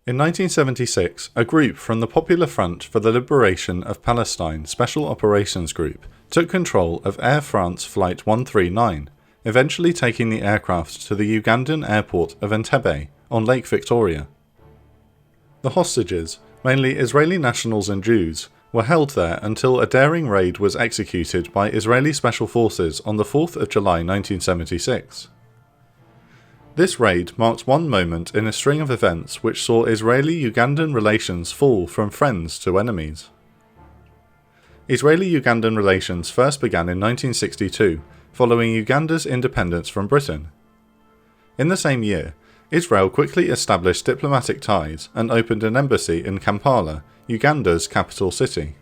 In 1976, a group from the Popular Front for the Liberation of Palestine Special Operations Group took control of Air France Flight 139, eventually taking the aircraft to the Ugandan airport of Entebbe on Lake Victoria. The hostages, mainly Israeli nationals and Jews, were held there until a daring raid was executed by Israeli Special Forces on the 4th of July 1976. This raid marked one moment in a string of events which saw Israeli-Ugandan relations fall from friends to enemies. Israeli-Ugandan relations first began in 1962, following Uganda's independence from Britain. In the same year, Israel quickly established diplomatic ties and opened an embassy in Kampala, Uganda's capital city.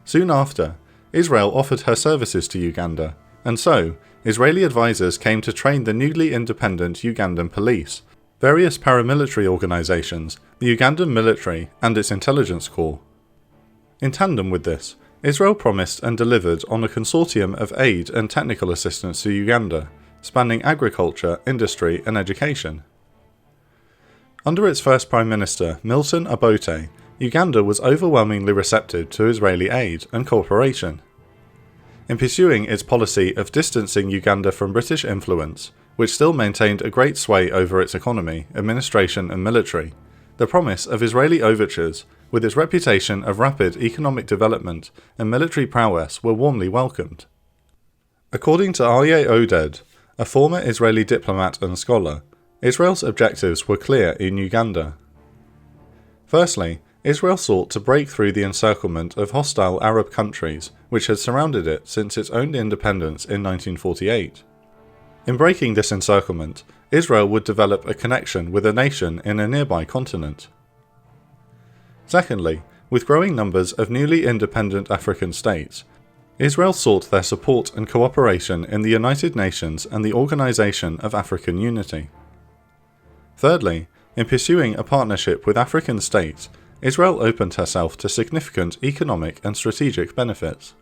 Soon after, Israel offered her services to Uganda, and so, Israeli advisors came to train the newly independent Ugandan police, various paramilitary organizations, the Ugandan military, and its intelligence corps. In tandem with this, Israel promised and delivered on a consortium of aid and technical assistance to Uganda, spanning agriculture, industry, and education. Under its first Prime Minister, Milton Obote, Uganda was overwhelmingly receptive to Israeli aid and cooperation. In pursuing its policy of distancing Uganda from British influence, which still maintained a great sway over its economy, administration and military, the promise of Israeli overtures, with its reputation of rapid economic development and military prowess, were warmly welcomed. According to Aryeh Oded, a former Israeli diplomat and scholar, Israel's objectives were clear in Uganda. Firstly, Israel sought to break through the encirclement of hostile Arab countries which had surrounded it since its own independence in 1948. In breaking this encirclement, Israel would develop a connection with a nation in a nearby continent. Secondly, with growing numbers of newly independent African states, Israel sought their support and cooperation in the United Nations and the Organization of African Unity. Thirdly, in pursuing a partnership with African states, Israel opened herself to significant economic and strategic benefits.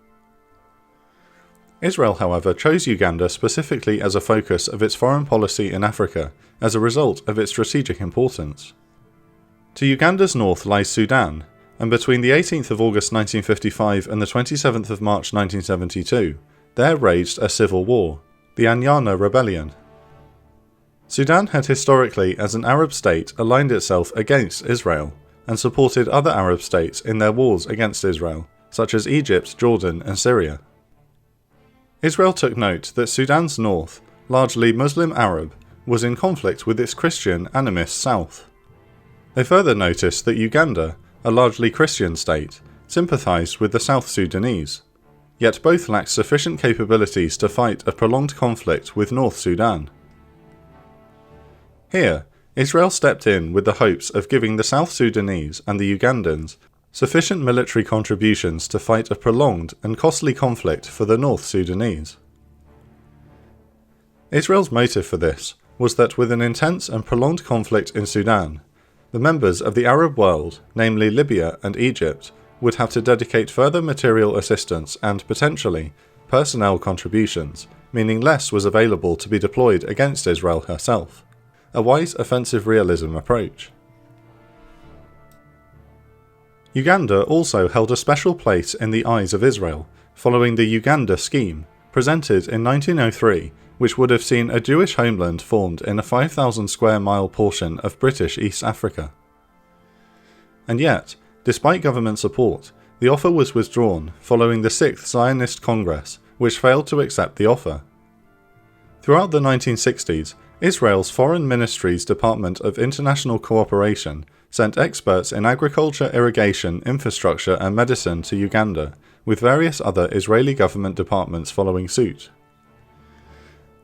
Israel, however, chose Uganda specifically as a focus of its foreign policy in Africa as a result of its strategic importance. To Uganda's north lies Sudan, and between the 18th of August 1955 and the 27th of March 1972, there raged a civil war, the Anyana Rebellion. Sudan had historically, as an Arab state, aligned itself against Israel, and supported other Arab states in their wars against Israel, such as Egypt, Jordan, and Syria. Israel took note that Sudan's north, largely Muslim Arab, was in conflict with its Christian animist south. They further noticed that Uganda, a largely Christian state, sympathized with the South Sudanese, yet both lacked sufficient capabilities to fight a prolonged conflict with North Sudan. Here, Israel stepped in with the hopes of giving the South Sudanese and the Ugandans sufficient military contributions to fight a prolonged and costly conflict for the North Sudanese. Israel's motive for this was that with an intense and prolonged conflict in Sudan, the members of the Arab world, namely Libya and Egypt, would have to dedicate further material assistance and, potentially, personnel contributions, meaning less was available to be deployed against Israel herself. A wise offensive realism approach. Uganda also held a special place in the eyes of Israel, following the Uganda Scheme, presented in 1903, which would have seen a Jewish homeland formed in a 5,000 square mile portion of British East Africa. And yet, despite government support, the offer was withdrawn following the 6th Zionist Congress, which failed to accept the offer. Throughout the 1960s, Israel's Foreign Ministry's Department of International Cooperation sent experts in agriculture, irrigation, infrastructure and medicine to Uganda, with various other Israeli government departments following suit.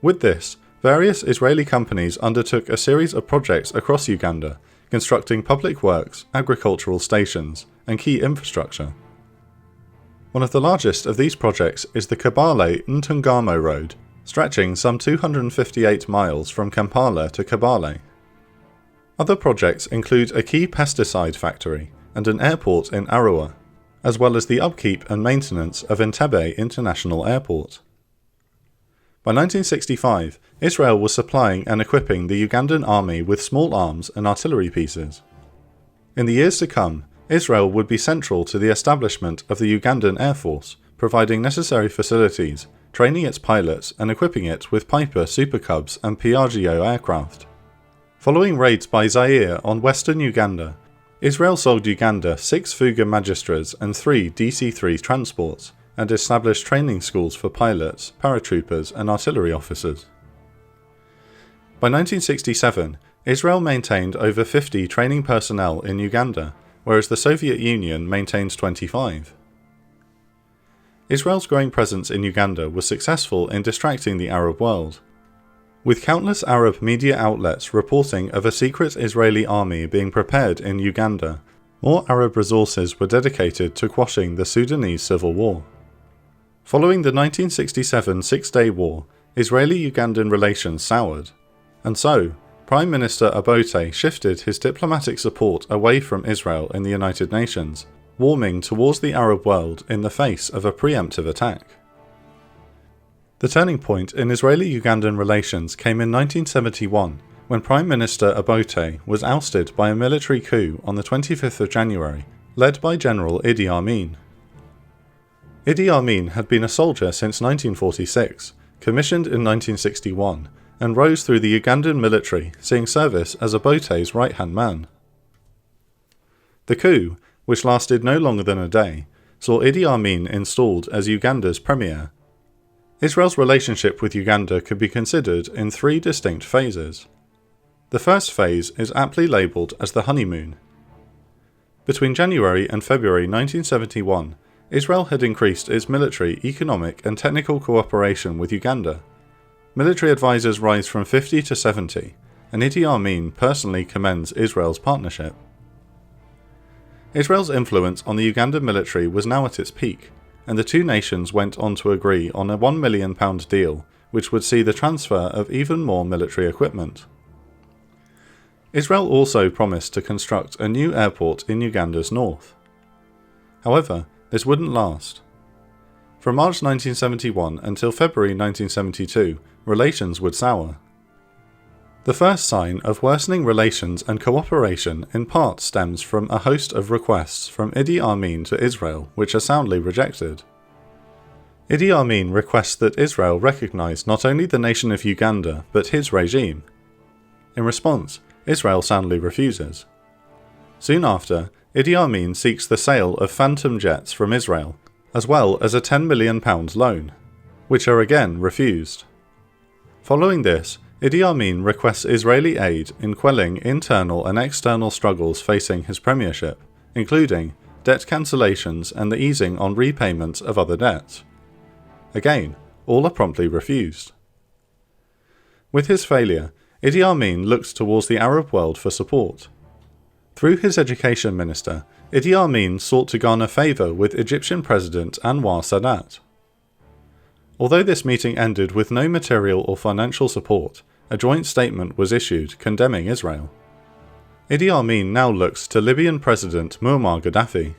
With this, various Israeli companies undertook a series of projects across Uganda, constructing public works, agricultural stations, and key infrastructure. One of the largest of these projects is the Kabale-Ntungamo Road, stretching some 258 miles from Kampala to Kabale. Other projects include a key pesticide factory and an airport in Arua, as well as the upkeep and maintenance of Entebbe International Airport. By 1965, Israel was supplying and equipping the Ugandan army with small arms and artillery pieces. In the years to come, Israel would be central to the establishment of the Ugandan Air Force, providing necessary facilities, training its pilots and equipping it with Piper Super Cubs and Piaggio aircraft. Following raids by Zaire on western Uganda, Israel sold Uganda 6 Fuga Magistras and 3 DC-3 transports, and established training schools for pilots, paratroopers and artillery officers. By 1967, Israel maintained over 50 training personnel in Uganda, whereas the Soviet Union maintained 25. Israel's growing presence in Uganda was successful in distracting the Arab world, with countless Arab media outlets reporting of a secret Israeli army being prepared in Uganda. More Arab resources were dedicated to quashing the Sudanese civil war. Following the 1967 Six-Day War, Israeli-Ugandan relations soured, and so Prime Minister Obote shifted his diplomatic support away from Israel in the United Nations, warming towards the Arab world in the face of a preemptive attack. The turning point in Israeli-Ugandan relations came in 1971, when Prime Minister Obote was ousted by a military coup on the 25th of January, led by General Idi Amin. Idi Amin had been a soldier since 1946, commissioned in 1961, and rose through the Ugandan military, seeing service as Obote's right-hand man. The coup, which lasted no longer than a day, saw Idi Amin installed as Uganda's premier. Israel's relationship with Uganda could be considered in 3 distinct phases. The first phase is aptly labelled as the honeymoon. Between January and February 1971, Israel had increased its military, economic and technical cooperation with Uganda. Military advisors rise from 50 to 70, and Idi Amin personally commends Israel's partnership. Israel's influence on the Ugandan military was now at its peak, and the two nations went on to agree on a £1 million deal, which would see the transfer of even more military equipment. Israel also promised to construct a new airport in Uganda's north. However, this wouldn't last. From March 1971 until February 1972, relations would sour. The first sign of worsening relations and cooperation in part stems from a host of requests from Idi Amin to Israel, which are soundly rejected. Idi Amin requests that Israel recognise not only the nation of Uganda, but his regime. In response, Israel soundly refuses. Soon after, Idi Amin seeks the sale of Phantom jets from Israel, as well as a £10 million loan, which are again refused. Following this, Idi Amin requests Israeli aid in quelling internal and external struggles facing his premiership, including debt cancellations and the easing on repayments of other debts. Again, all are promptly refused. With his failure, Idi Amin looks towards the Arab world for support. Through his education minister, Idi Amin sought to garner favour with Egyptian President Anwar Sadat. Although this meeting ended with no material or financial support, a joint statement was issued condemning Israel. Idi Amin now looks to Libyan President Muammar Gaddafi.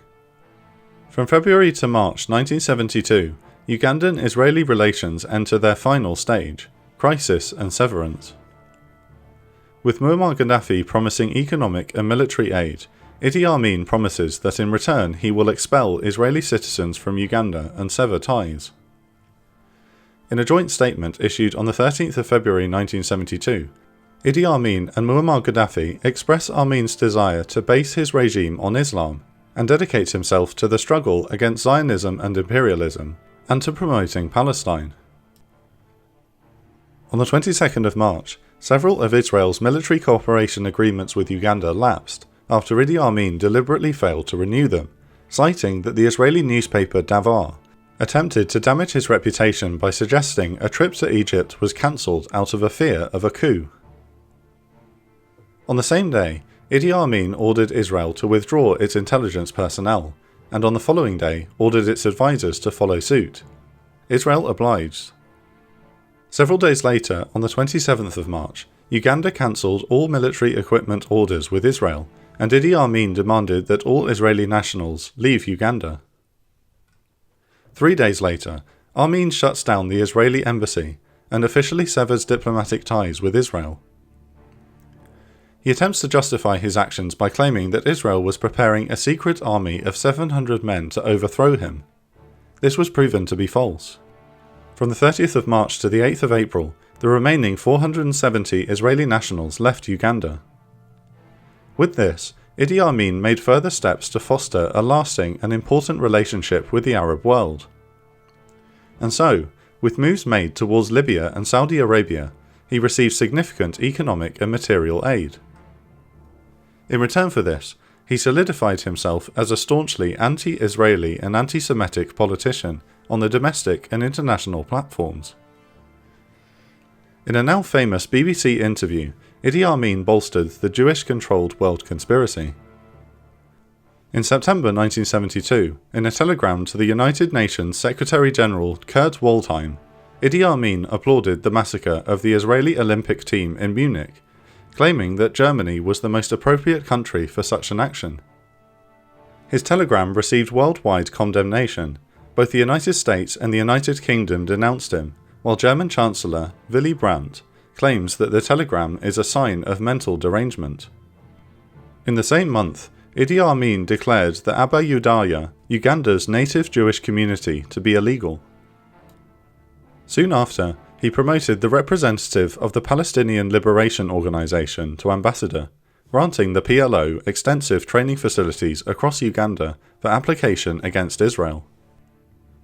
From February to March 1972, Ugandan-Israeli relations enter their final stage, crisis and severance. With Muammar Gaddafi promising economic and military aid, Idi Amin promises that in return he will expel Israeli citizens from Uganda and sever ties. In a joint statement issued on the 13th of February 1972, Idi Amin and Muammar Gaddafi express Amin's desire to base his regime on Islam and dedicate himself to the struggle against Zionism and imperialism, and to promoting Palestine. On the 22nd of March, several of Israel's military cooperation agreements with Uganda lapsed after Idi Amin deliberately failed to renew them, citing that the Israeli newspaper Davar attempted to damage his reputation by suggesting a trip to Egypt was cancelled out of a fear of a coup. On the same day, Idi Amin ordered Israel to withdraw its intelligence personnel, and on the following day ordered its advisors to follow suit. Israel obliged. Several days later, on the 27th of March, Uganda cancelled all military equipment orders with Israel, and Idi Amin demanded that all Israeli nationals leave Uganda. 3 days later, Amin shuts down the Israeli embassy and officially severs diplomatic ties with Israel. He attempts to justify his actions by claiming that Israel was preparing a secret army of 700 men to overthrow him. This was proven to be false. From the 30th of March to the 8th of April, the remaining 470 Israeli nationals left Uganda. With this, Idi Amin made further steps to foster a lasting and important relationship with the Arab world. And so, with moves made towards Libya and Saudi Arabia, he received significant economic and material aid. In return for this, he solidified himself as a staunchly anti-Israeli and anti-Semitic politician on the domestic and international platforms. In a now famous BBC interview, Idi Amin bolstered the Jewish-controlled world conspiracy. In September 1972, in a telegram to the United Nations Secretary-General Kurt Waldheim, Idi Amin applauded the massacre of the Israeli Olympic team in Munich, claiming that Germany was the most appropriate country for such an action. His telegram received worldwide condemnation. Both the United States and the United Kingdom denounced him, while German Chancellor Willy Brandt claims that the telegram is a sign of mental derangement. In the same month, Idi Amin declared the Abba Yudaya, Uganda's native Jewish community, to be illegal. Soon after, he promoted the representative of the Palestinian Liberation Organization to ambassador, granting the PLO extensive training facilities across Uganda for application against Israel.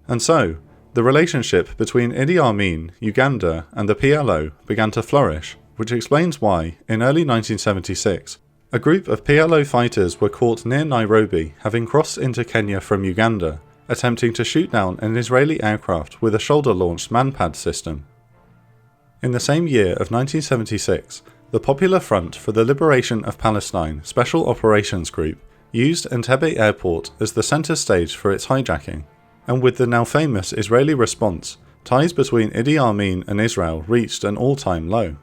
And so, the relationship between Idi Amin, Uganda, and the PLO began to flourish, which explains why, in early 1976, a group of PLO fighters were caught near Nairobi, having crossed into Kenya from Uganda, attempting to shoot down an Israeli aircraft with a shoulder-launched manpad system. In the same year of 1976, the Popular Front for the Liberation of Palestine Special Operations Group used Entebbe Airport as the centre stage for its hijacking, and with the now famous Israeli response, ties between Idi Amin and Israel reached an all-time low.